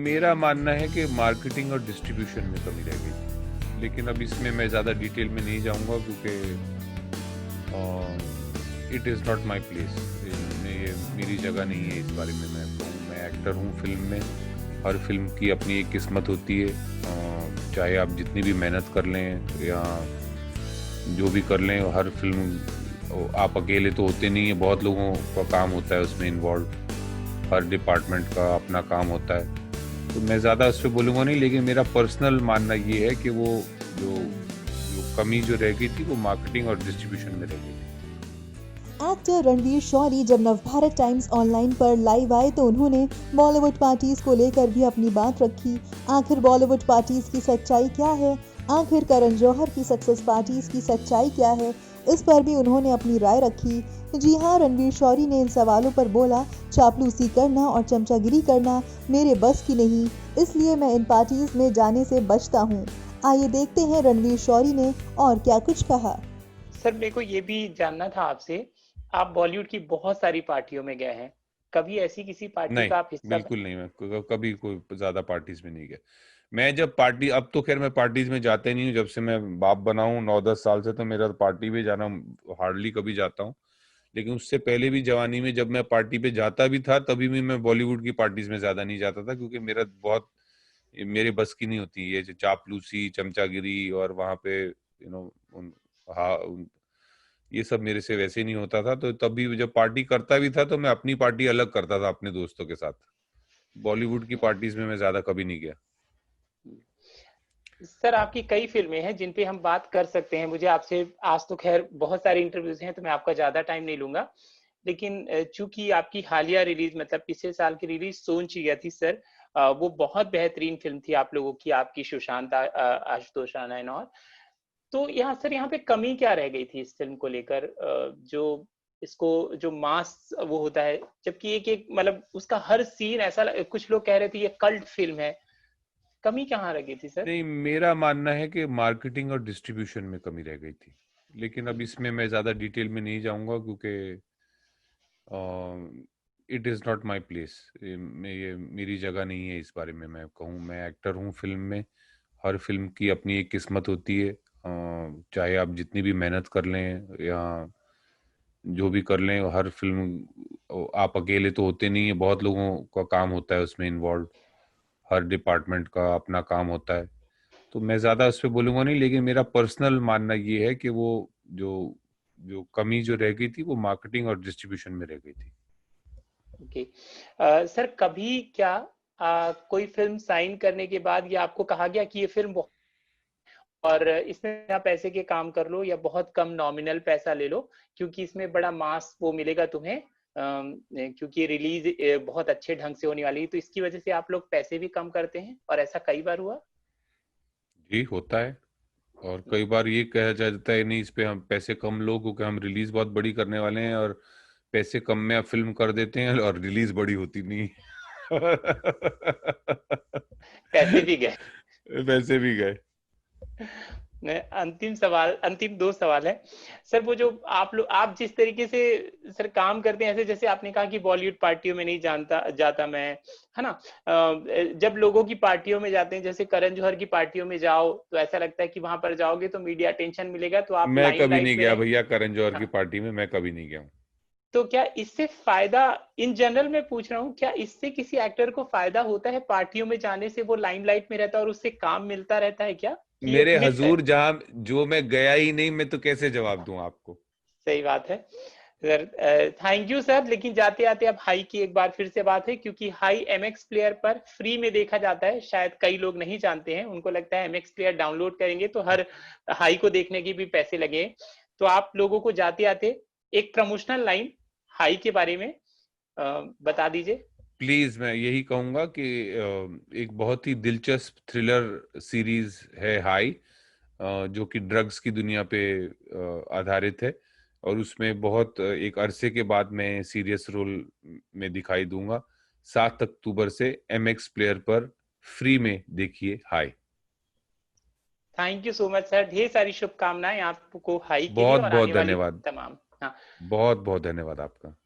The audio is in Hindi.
मेरा मानना है कि मार्केटिंग और डिस्ट्रीब्यूशन में कमी रह गई थी, लेकिन अब इसमें मैं ज़्यादा डिटेल में नहीं जाऊंगा क्योंकि it is not my place. ये मेरी जगह नहीं है इस बारे में मैं कहूँ। मैं एक्टर हूँ फिल्म में। हर फिल्म की अपनी एक किस्मत होती है। चाहे आप जितनी भी मेहनत कर लें या जो भी कर लें, हर फिल्म आप अकेले तो होते नहीं है, बहुत लोगों का काम होता है उसमें इन्वॉल्व। हर डिपार्टमेंट का अपना काम होता है, तो मैं ज़्यादा उस पर बोलूँगा नहीं। लेकिन मेरा पर्सनल मानना ये है कि वो जो जो कमी जो रह गई थी वो मार्केटिंग और डिस्ट्रीब्यूशन में रह गई थी। एक्टर रणवीर शौरी जब नवभारत टाइम्स ऑनलाइन पर लाइव आए तो उन्होंने बॉलीवुड पार्टीज को लेकर भी अपनी बात रखी। आखिर बॉलीवुड पार्टीज की सच्चाई क्या है, आखिर करण जौहर की सक्सेस पार्टीज की सच्चाई क्या है, इस पर भी उन्होंने अपनी राय रखी। जी हाँ, रणवीर शौरी ने इन सवालों पर बोला, चापलूसी करना और चमचागिरी करना मेरे बस की नहीं, इसलिए मैं इन पार्टीज में जाने से बचता हूँ। आइए देखते हैं रणवीर शौरी ने और क्या कुछ कहा। सर, मेरे को ये भी जानना था आपसे, आप बॉलीवुड की बहुत सारी पार्टियों में गए हैं, कभी ऐसी किसी पार्टी नहीं, का आप हिस्सा बिल्कुल नहीं। मैं कभी कोई ज़्यादा पार्टीज में नहीं गया। मैं जब पार्टी, अब तो खैर मैं पार्टीज में जाते नहीं हूँ। जब से मैं बाप बना हूँ 9-10 साल से, तो मेरा पार्टी में जाना हार्डली कभी जाता हूँ। लेकिन उससे पहले भी जवानी में जब मैं पार्टी पे जाता भी था, तभी भी मैं बॉलीवुड की पार्टीज में ज्यादा नहीं जाता था, क्योंकि मेरा बहुत मेरे बस की नहीं होती ये जो चापलूसी, चमचागिरी और वहां पे हाँ ये सब मेरे से वैसे नहीं होता था। तो तभी जब पार्टी करता भी था तो मैं अपनी पार्टी अलग करता था अपने दोस्तों के साथ। बॉलीवुड की पार्टीज में मैं ज्यादा कभी नहीं गया। सर, आपकी कई फिल्में हैं जिन पे हम बात कर सकते हैं। मुझे आपसे आज तो खैर बहुत सारे इंटरव्यूज हैं, तो मैं आपका ज्यादा टाइम नहीं लूंगा। लेकिन चूंकि आपकी हालिया रिलीज, मतलब पिछले साल की रिलीज सोन चिड़िया थी सर, वो बहुत बेहतरीन फिल्म थी आप लोगों की, आपकी सुशांत आशुतोष राणा एंड और। तो यहाँ सर, यहाँ पे कमी क्या रह गई थी इस फिल्म को लेकर, जो इसको जो मास वो होता है, जबकि एक एक मतलब उसका हर सीन ऐसा कुछ लोग कह रहे थे ये कल्ट फिल्म है। कमी कहाँ रह गई थी सर? नहीं, मेरा मानना है कि मार्केटिंग और डिस्ट्रीब्यूशन में कमी रह गई थी, लेकिन अब इसमें मैं ज्यादा डिटेल में नहीं जाऊंगा क्योंकि it is not my place. ये मेरी जगह नहीं है इस बारे में मैं कहूँ। मैं एक्टर हूँ फिल्म में। हर फिल्म की अपनी एक किस्मत होती है। चाहे आप जितनी भी मेहनत कर लें या जो भी कर लें, हर फिल्म आप अकेले तो होते नहीं है, बहुत लोगों का काम होता है उसमें इन्वॉल्व। हर डिपार्टमेंट का अपना काम होता है, तो मैं ज़्यादा उस पर बोलूँगा नहीं। लेकिन मेरा पर्सनल मानना ये है कि वो जो जो कमी जो रह गई थी वो मार्केटिंग और डिस्ट्रीब्यूशन में रह गई थी। ओके। सर, कभी क्या कोई फिल्म साइन करने के बाद ये आपको कहा गया कि ये फिल्म और इसमें आप पैसे के काम कर लो या बहुत कम नॉमिनल पैसा ले लो, क्योंकि इसमें बड़ा मास वो मिलेगा तुम्हें, क्योंकि रिलीज बहुत अच्छे ढंग से होने वाली है, तो इसकी वजह से आप लोग पैसे भी कम करते हैं, और ऐसा कई बार हुआ? जी, होता है। और कई बार ये कहा जाता है नहीं, इस पे हम पैसे कम लो क्योंकि हम रिलीज बहुत बड़ी करने वाले हैं, और पैसे कम में आप फिल्म कर देते हैं और रिलीज बड़ी होती नहीं। पैसे भी गए। पैसे भी गए। अंतिम सवाल, अंतिम दो सवाल है सर। वो जो आप जिस तरीके से सर काम करते हैं, ऐसे जैसे आपने कहा कि बॉलीवुड पार्टियों में नहीं जानता जाता मैं, है ना? जब लोगों की पार्टियों में जाते हैं, जैसे करण जौहर की पार्टियों में जाओ, तो ऐसा लगता है कि वहां पर जाओगे तो मीडिया अटेंशन मिलेगा, तो आप मैं कभी लाइमलाइट नहीं में गया रहेंगे। भैया करण जौहर की हाँ, पार्टी में, मैं कभी नहीं गया हूँ। तो क्या इससे फायदा, इन जनरल मैं पूछ रहा हूँ, क्या इससे किसी एक्टर को फायदा होता है पार्टियों में जाने से? वो लाइमलाइट में रहता है और उससे काम मिलता रहता है क्या, कि ये मेरे मिथ है? हजूर, जहां जो मैं गया ही नहीं, मैं तो कैसे जवाब दूं आपको। सही बात है सर। Thank you sir. लेकिन जाते आते अब हाई की एक बार फिर से बात है, क्योंकि हाई एमएक्स प्लेयर पर फ्री में देखा जाता है। शायद कई लोग नहीं जानते हैं, उनको लगता है एमएक्स प्लेयर डाउनलोड करेंगे तो हर हाई को देखने की भी पैसे लगे। तो आप लोगों को जाते आते एक प्रमोशनल लाइन हाई के बारे में बता दीजिए। प्लीज, मैं यही कहूंगा कि एक बहुत ही दिलचस्प थ्रिलर सीरीज है हाई, जो कि ड्रग्स की दुनिया पे आधारित है। और उसमें बहुत एक अरसे के बाद मैं सीरियस रोल में दिखाई दूंगा। 7 अक्टूबर से एमएक्स प्लेयर पर फ्री में देखिए high. Thank you so much sir. ढेर सारी शुभकामनाएं आपको हाई के लिए बहुत और बहुत आने वाली धन्यवाद। तमाम। हाँ। बहुत बहुत धन्यवाद आपका।